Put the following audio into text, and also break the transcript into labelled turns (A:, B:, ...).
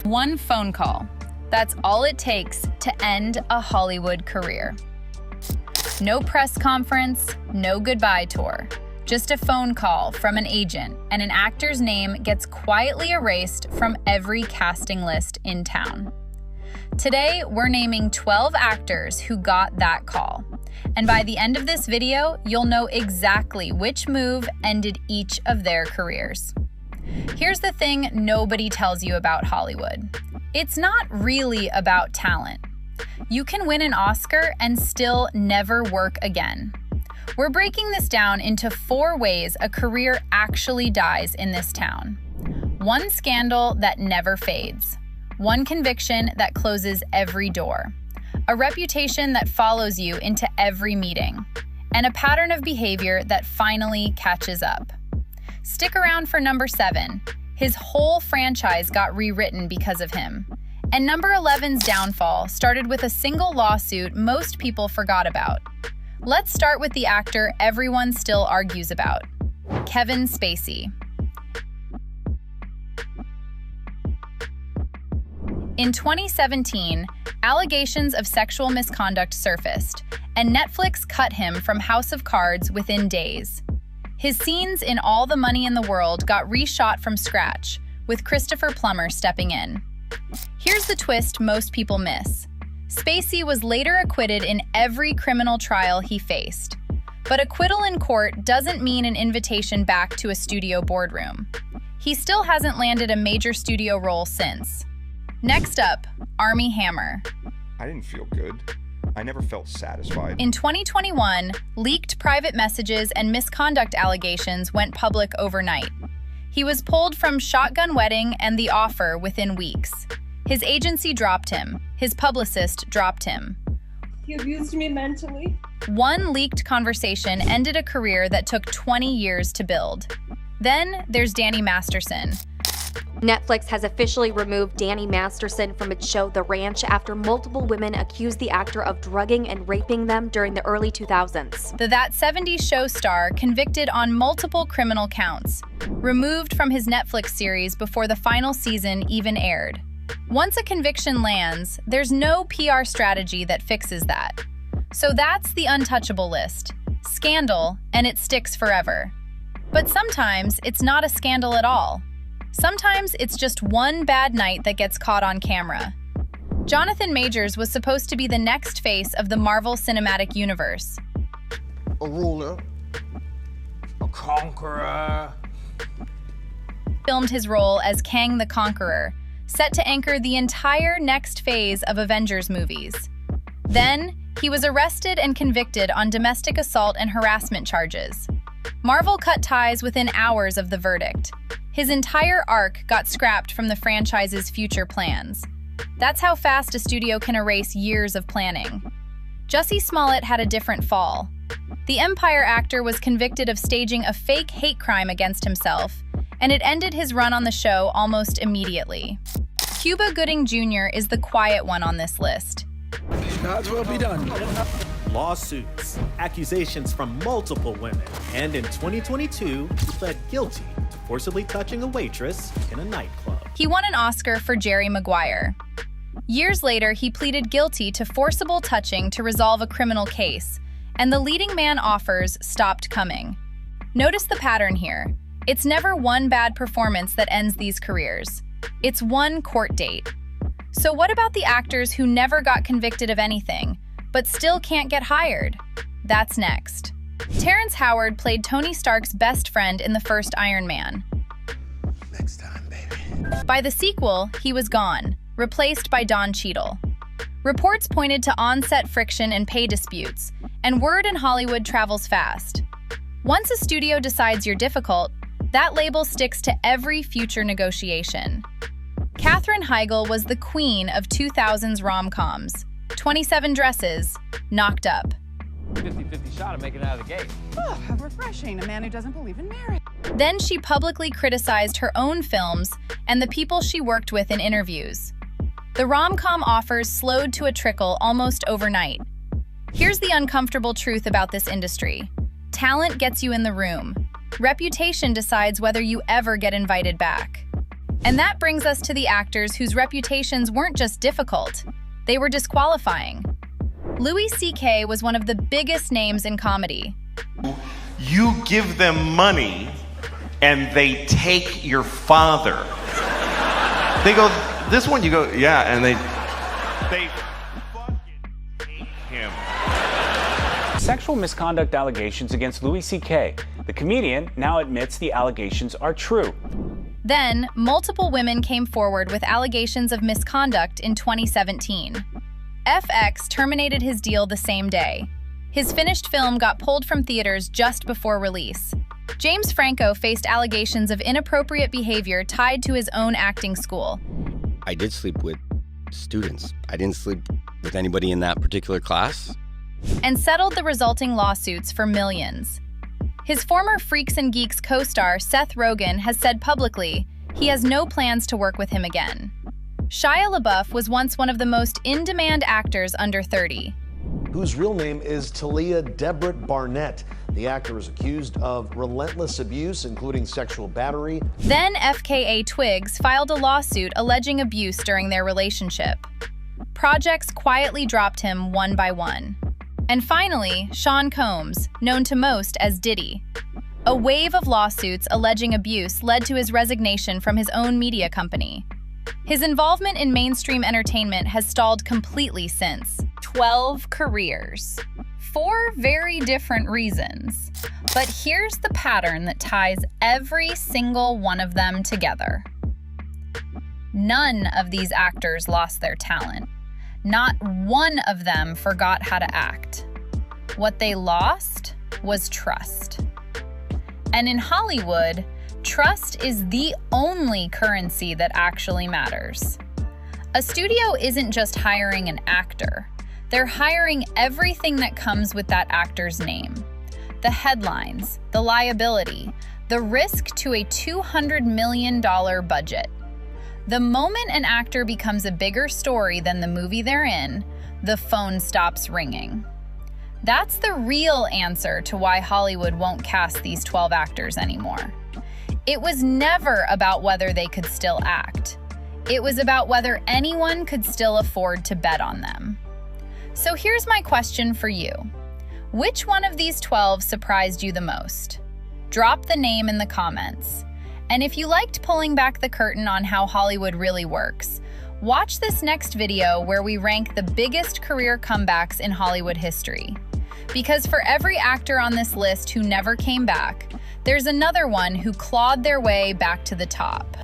A: One phone call. That's all it takes to end a Hollywood career. No press conference, no goodbye tour. Just a phone call from an agent, and an actor's name gets quietly erased from every casting list in town. Today, we're naming 12 actors who got that call. And by the end of this video, you'll know exactly which move ended each of their careers. Here's the thing nobody tells you about Hollywood. It's not really about talent. You can win an Oscar and still never work again. We're breaking this down into 4 ways a career actually dies in this town. 1 scandal that never fades. 1 conviction that closes every door. A reputation that follows you into every meeting. And a pattern of behavior that finally catches up. Stick around for number 7. His whole franchise got rewritten because of him. And number 11's downfall started with a single lawsuit most people forgot about. Let's start with the actor everyone still argues about, Kevin Spacey. In 2017, allegations of sexual misconduct surfaced, and Netflix cut him from House of Cards within days. His scenes in All the Money in the World got reshot from scratch, with Christopher Plummer stepping in. Here's the twist most people miss. Spacey was later acquitted in every criminal trial he faced. But acquittal in court doesn't mean an invitation back to a studio boardroom. He still hasn't landed a major studio role since. Next up, Armie Hammer.
B: I didn't feel good. I never felt satisfied.
A: In 2021, leaked private messages and misconduct allegations went public overnight. He was pulled from Shotgun Wedding and The Offer within weeks. His agency dropped him. His publicist dropped him.
C: He abused me mentally.
A: One leaked conversation ended a career that took 20 years to build. Then there's Danny Masterson.
D: Netflix has officially removed Danny Masterson from its show The Ranch after multiple women accused the actor of drugging and raping them during the early 2000s.
A: The That 70s Show star convicted on multiple criminal counts, removed from his Netflix series before the final season even aired. Once a conviction lands, there's no PR strategy that fixes that. So that's the untouchable list. Scandal, and it sticks forever. But sometimes it's not a scandal at all. Sometimes it's just one bad night that gets caught on camera. Jonathan Majors was supposed to be the next face of the Marvel Cinematic Universe.
E: A ruler, a conqueror.
A: Filmed his role as Kang the Conqueror, set to anchor the entire next phase of Avengers movies. Then, he was arrested and convicted on domestic assault and harassment charges. Marvel cut ties within hours of the verdict. His entire arc got scrapped from the franchise's future plans. That's how fast a studio can erase years of planning. Jussie Smollett had a different fall. The Empire actor was convicted of staging a fake hate crime against himself, and it ended his run on the show almost immediately. Cuba Gooding Jr. is the quiet one on this list.
F: God's will be done.
G: Lawsuits, accusations from multiple women, and in 2022, he pled guilty to forcibly touching a waitress in a nightclub.
A: He won an Oscar for Jerry Maguire. Years later, he pleaded guilty to forcible touching to resolve a criminal case, and the leading man offers stopped coming. Notice the pattern here. It's never one bad performance that ends these careers. It's one court date. So what about the actors who never got convicted of anything, but still can't get hired? That's next. Terrence Howard played Tony Stark's best friend in the first Iron Man.
E: Next time, baby.
A: By the sequel, he was gone, replaced by Don Cheadle. Reports pointed to on-set friction and pay disputes, and word in Hollywood travels fast. Once a studio decides you're difficult, that label sticks to every future negotiation. Katherine Heigl was the queen of 2000s rom-coms. 27 Dresses, Knocked Up.
H: 50-50 shot of making it out of the gate.
C: Oh, how refreshing. A man who doesn't believe in marriage.
A: Then she publicly criticized her own films and the people she worked with in interviews. The rom-com offers slowed to a trickle almost overnight. Here's the uncomfortable truth about this industry. Talent gets you in the room. Reputation decides whether you ever get invited back. And that brings us to the actors whose reputations weren't just difficult, they were disqualifying. Louis C.K. was one of the biggest names in comedy.
I: You give them money and they take your father. They go, this one, you go, yeah, and they fucking take him.
J: Sexual misconduct allegations against Louis C.K. The comedian now admits the allegations are true.
A: Then, multiple women came forward with allegations of misconduct in 2017. FX terminated his deal the same day. His finished film got pulled from theaters just before release. James Franco faced allegations of inappropriate behavior tied to his own acting school.
K: I did sleep with students. I didn't sleep with anybody in that particular class.
A: And settled the resulting lawsuits for millions. His former Freaks and Geeks co-star Seth Rogen has said publicly he has no plans to work with him again. Shia LaBeouf was once one of the most in-demand actors under 30.
L: Whose real name is Talia Debret Barnett. The actor is accused of relentless abuse, including sexual battery.
A: Then FKA Twigs filed a lawsuit alleging abuse during their relationship. Projects quietly dropped him one by one. And finally, Sean Combs, known to most as Diddy. A wave of lawsuits alleging abuse led to his resignation from his own media company. His involvement in mainstream entertainment has stalled completely since. 12 careers. 4 very different reasons. But here's the pattern that ties every single one of them together. None of these actors lost their talent. Not one of them forgot how to act. What they lost was trust. And in Hollywood, trust is the only currency that actually matters. A studio isn't just hiring an actor. They're hiring everything that comes with that actor's name. The headlines, the liability, the risk to a $200 million budget. The moment an actor becomes a bigger story than the movie they're in, the phone stops ringing. That's the real answer to why Hollywood won't cast these 12 actors anymore. It was never about whether they could still act. It was about whether anyone could still afford to bet on them. So here's my question for you. Which one of these 12 surprised you the most? Drop the name in the comments. And if you liked pulling back the curtain on how Hollywood really works, watch this next video where we rank the biggest career comebacks in Hollywood history. Because for every actor on this list who never came back, there's another one who clawed their way back to the top.